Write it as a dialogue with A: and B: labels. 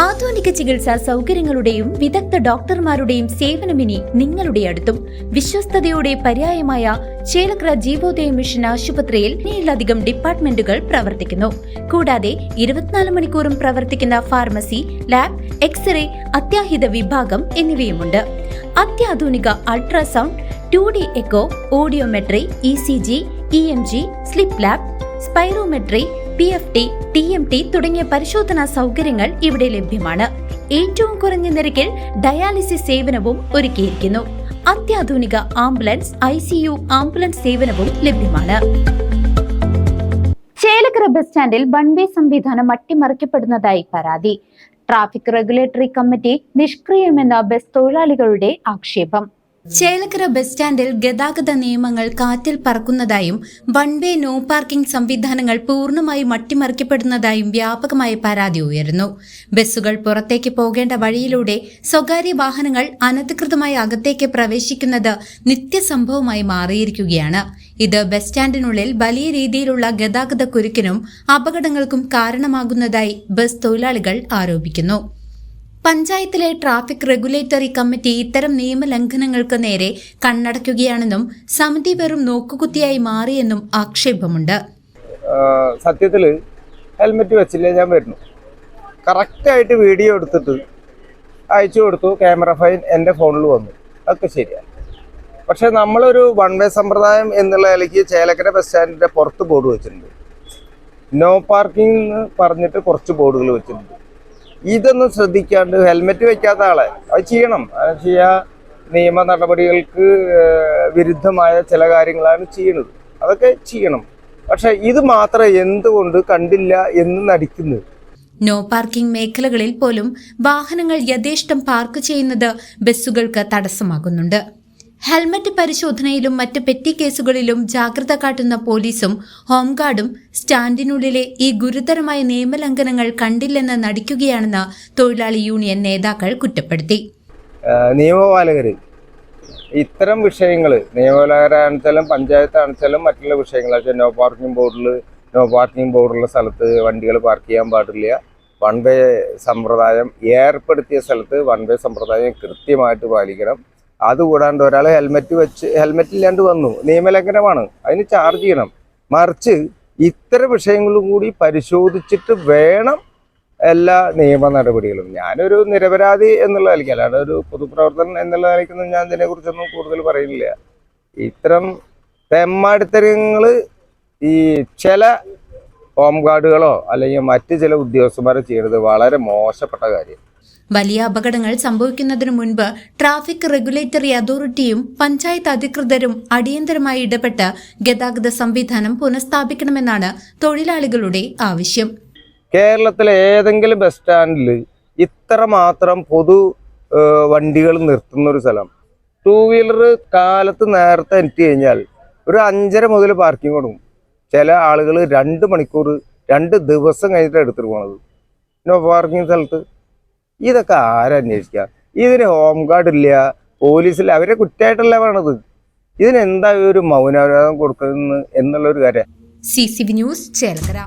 A: ആധുനിക ചികിത്സാ സൗകര്യങ്ങളുടെയും വിദഗ്ധ ഡോക്ടർമാരുടെയും സേവനമിനി നിങ്ങളുടെ അടുത്തും. വിശ്വസ്തതയുടെ പര്യായമായ ചേലക്കര ജീവോദയ മിഷൻ ആശുപത്രിയിൽ 7ലധികം ഡിപ്പാർട്ട്മെന്റുകൾ പ്രവർത്തിക്കുന്നു. കൂടാതെ 24 മണിക്കൂറും പ്രവർത്തിക്കുന്ന ഫാർമസി, ലാബ്, എക്സ്റേ, അത്യാഹിത വിഭാഗം എന്നിവയുമുണ്ട്. അത്യാധുനിക ultrasound, 2D echo, audiometry, ECG, EMG, sleep lab, spirometry, PFT, TMT തുടങ്ങിയ പരിശോധനാ സൗകര്യങ്ങൾ ഇവിടെ ലഭ്യമാണ്. ഏറ്റവും കുറഞ്ഞ നിരക്കിൽ ഡയാലിസിസ് സേവനവും ഒരുക്കിയിരിക്കുന്നു. അത്യാധുനിക ആംബുലൻസ്, ICU ആംബുലൻസ് സേവനവും ലഭ്യമാണ്. ചേലക്കര ബസ് സ്റ്റാൻഡിൽ വൺ വേ സംവിധാനം അട്ടിമറിക്കപ്പെടുന്നതായി പരാതി. ട്രാഫിക് റെഗുലേറ്ററി കമ്മിറ്റി നിഷ്ക്രിയമെന്ന ബസ് തൊഴിലാളികളുടെ ആക്ഷേപം. ചേലക്കര ബസ് സ്റ്റാൻഡിൽ ഗതാഗത നിയമങ്ങൾ കാറ്റിൽ പറക്കുന്നതായും വൺ വേ നോ പാർക്കിംഗ് സംവിധാനങ്ങൾ പൂർണ്ണമായും അട്ടിമറിക്കപ്പെടുന്നതായും വ്യാപകമായ പരാതി ഉയരുന്നു. ബസ്സുകൾ പുറത്തേക്ക് പോകേണ്ട വഴിയിലൂടെ സ്വകാര്യ വാഹനങ്ങൾ അനധികൃതമായി അകത്തേക്ക് പ്രവേശിക്കുന്നത് നിത്യസംഭവമായി മാറിയിരിക്കുകയാണ്. ഇത് ബസ് സ്റ്റാൻഡിനുള്ളിൽ വലിയ രീതിയിലുള്ള ഗതാഗത കുരുക്കിനും അപകടങ്ങൾക്കും കാരണമാകുന്നതായി ബസ് തൊഴിലാളികൾ ആരോപിക്കുന്നു. പഞ്ചായത്തിലെ ട്രാഫിക് റെഗുലേറ്ററി കമ്മിറ്റി ഇത്തരം നിയമലംഘനങ്ങൾക്ക് നേരെ കണ്ണടയ്ക്കുകയാണെന്നും സമിതി വെറും നോക്കുകുത്തിയായി മാറിയെന്നും ആക്ഷേപമുണ്ട്.
B: സത്യത്തിൽ ഹെൽമെറ്റ് വെച്ചില്ലേ ഞാൻ വരുന്നു, കറക്റ്റായിട്ട് വീഡിയോ എടുത്തിട്ട് അയച്ചു കൊടുത്തു, ക്യാമറ ഫൈൻ എൻ്റെ ഫോണിൽ വന്നു, അതൊക്കെ ശരിയാണ്. പക്ഷെ നമ്മളൊരു വൺ വേ സമ്പ്രദായം എന്നുള്ള നിലയ്ക്ക് ചേലക്കര ബസ് സ്റ്റാൻഡിൻ്റെ പുറത്ത് ബോർഡ് വെച്ചിട്ടുണ്ട്. നോ പാർക്കിംഗ് എന്ന് പറഞ്ഞിട്ട് കുറച്ച് ബോർഡുകൾ വെച്ചിട്ടുണ്ട്. ഇതൊന്നും ശ്രദ്ധിക്കാണ്ട് ഹെൽമെറ്റ് വെക്കാത്ത ആളെ അത് ചെയ്യണം. നിയമ നടപടികൾക്ക് വിരുദ്ധമായ ചില കാര്യങ്ങളാണ് ചെയ്യുന്നത്, അതൊക്കെ ചെയ്യണം. പക്ഷെ ഇത് മാത്രം എന്തുകൊണ്ട് കണ്ടില്ല എന്ന് നടിക്കുന്നത്?
A: നോ പാർക്കിംഗ് മേഖലകളിൽ പോലും വാഹനങ്ങൾ യഥേഷ്ടം പാർക്ക് ചെയ്യുന്നത് ബസ്സുകൾക്ക് തടസ്സമാകുന്നുണ്ട്. ഹെൽമറ്റ് പരിശോധനയിലും മറ്റ് പെറ്റി കേസുകളിലും ജാഗ്രത കാട്ടുന്ന പോലീസും ഹോംഗാർഡും സ്റ്റാൻഡിനുള്ളിലെ ഈ ഗുരുതരമായ നിയമലംഘനങ്ങൾ കണ്ടില്ലെന്ന് നടിക്കുകയാണെന്ന് തൊഴിലാളി യൂണിയൻ നേതാക്കൾ കുറ്റപ്പെടുത്തി.
B: നിയമപാലകർ ഇത്തരം വിഷയങ്ങൾ, നിയമപാലകരാണെച്ചാലും പഞ്ചായത്താണെച്ചാലും മറ്റുള്ള വിഷയങ്ങൾ, നോ പാർക്കിംഗ് ബോർഡുള്ള സ്ഥലത്ത് വണ്ടികൾ പാർക്ക് ചെയ്യാൻ പാടില്ല, വൺ വേ സമ്പ്രദായം ഏർപ്പെടുത്തിയ സ്ഥലത്ത് വൺ വേ സമ്പ്രദായം കൃത്യമായിട്ട് പാലിക്കണം. അതുകൂടാണ്ട് ഒരാൾ ഹെൽമെറ്റ് ഇല്ലാണ്ട് വന്നു, നിയമലംഘനമാണ്, അതിന് ചാർജ് ചെയ്യണം. മറിച്ച് ഇത്തരം വിഷയങ്ങളും കൂടി പരിശോധിച്ചിട്ട് വേണം എല്ലാ നിയമ നടപടികളും. ഞാനൊരു നിരപരാധി എന്നുള്ള നിലയ്ക്ക്, അല്ലാണ്ട് ഒരു പൊതുപ്രവർത്തകൻ എന്നുള്ള നിലയ്ക്കൊന്നും ഞാൻ ഇതിനെക്കുറിച്ചൊന്നും കൂടുതൽ പറയുന്നില്ല. ഇത്തരം തെമ്മാടിത്തരങ്ങൾ ഈ ചില ഹോം ഗാർഡുകളോ അല്ലെങ്കിൽ മറ്റ് ചില ഉദ്യോഗസ്ഥന്മാരെ ചെയ്യുന്നത് വളരെ മോശപ്പെട്ട കാര്യം.
A: വലിയ അപകടങ്ങൾ സംഭവിക്കുന്നതിനു മുൻപ് ട്രാഫിക് റെഗുലേറ്ററി അതോറിറ്റിയും പഞ്ചായത്ത് അധികൃതരും അടിയന്തരമായി ഇടപെട്ട് ഗതാഗത സംവിധാനം പുനഃസ്ഥാപിക്കണമെന്നാണ് തൊഴിലാളികളുടെ ആവശ്യം.
B: കേരളത്തിലെ ഏതെങ്കിലും ബസ് സ്റ്റാൻഡിൽ ഇത്രമാത്രം പൊതു വണ്ടികൾ നിർത്തുന്ന ഒരു സ്ഥലം, 2 വീലർ കാലത്ത് നേരത്തെ എത്തി കഴിഞ്ഞാൽ ഒരു 5:30 മുതൽ പാർക്കിംഗ് കൊടുക്കും. ചില ആളുകൾ 2 മണിക്കൂർ 2 ദിവസം കഴിഞ്ഞിട്ട് എടുത്തിട്ട് പോണത് നോ പാർക്കിംഗ് സ്ഥലത്ത്. ഇതൊക്കെ ആരന്വേഷിക്കുക? ഇതിന് ഹോം ഗാർഡ് ഇല്ല, പോലീസില്ല, അവരെ കുറ്റമായിട്ടല്ല വേണത്. ഇതിനെന്താ ഒരു മൗനാനുവാദം കൊടുക്കുന്നത് എന്നുള്ളൊരു കാര്യം.
A: CCV news Chelakkara.